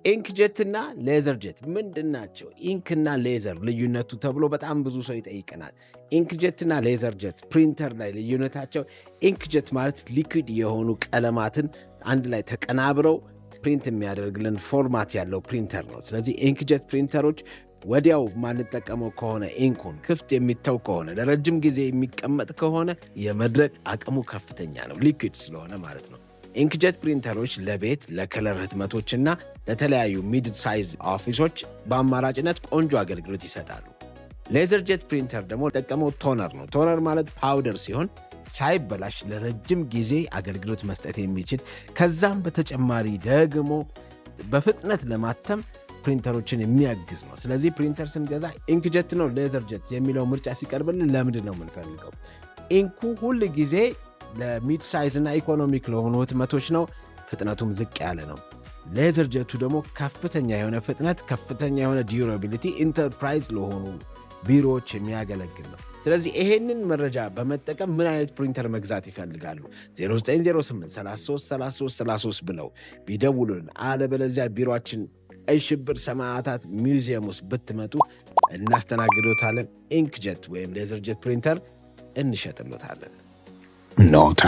ኢንክጀት እና ሌዘር ጀት ምንድናቸው? ኢንክ እና ሌዘር ልዩነቱ ተብሎ በጣም ብዙ ሰው ይጠይቀናል። ኢንክጀት እና ሌዘር ጀት ፕሪንተር ላይ ልዩነታቸው፣ ኢንክጀት ማለት ሊኩዊድ የሆኑ ቀለማትን አንድ ላይ ተቀናብረው ፕሪንት የሚያደርግልን ፎርማት ያለው ፕሪንተር ነው። ስለዚህ ኢንክጀት ፕሪንተሮች ወዲያው ማንጠቀመው ከሆነ ኢንኩን ክፍት የሚተው ከሆነ ለረጅም ጊዜ የሚቀመጥ ከሆነ የመድረቅ አቅሙ ከፍተኛ ነው፣ ሊኩዊድ ስለሆነ ማለት ነው። ኢንክጀት ፕሪንተሮች ለቤት ለከለር ህትመቶችና ለተለያዩ ሚድ ሳይዝ ኦፊሶች በአማራጭነት ቆንጆ አገልግሎት ይሰጣሉ። ሌዘር ጀት ፕሪንተር ደግሞ ጠቀመው ቶነር ነው። ቶነር ማለት ፓውደር ሲሆን ሳይበላሽ ለረጅም ጊዜ አገልግሎት መስጠት የሚችል ከዛም በተጨማሪ ደግሞ በፍጥነት ለማተም ፕሪንተሮችን የሚያግዝ ነው። ስለዚህ ፕሪንተር ስንገዛ ኢንክጀት ነው ሌዘር ጀት የሚለው ምርጫ ሲቀርብልን ለምንድን ነው የምንፈልገው? ኢንኩ ሁል ጊዜ ለሚድ ሳይዝ እና ኢኮኖሚክ ለሆኑ ህትመቶች ነው፣ ፍጥነቱም ዝቅ ያለ ነው። ሌዘር ጀቱ ደግሞ ከፍተኛ የሆነ ፍጥነት፣ ከፍተኛ የሆነ ዲዩራቢሊቲ ኢንተርፕራይዝ ለሆኑ ቢሮዎች የሚያገለግል ነው። ስለዚህ ይሄንን መረጃ በመጠቀም ምን አይነት ፕሪንተር መግዛት ይፈልጋሉ? 0908333333 ብለው ቢደውሉን፣ አለበለዚያ ቢሮችን ቀይ ሽብር ሰማዕታት ሚውዚየም ውስጥ ብትመጡ እናስተናግዶታለን። ኢንክጀት ወይም ሌዘር ጀት ፕሪንተር እንሸጥሎታለን። ኖታ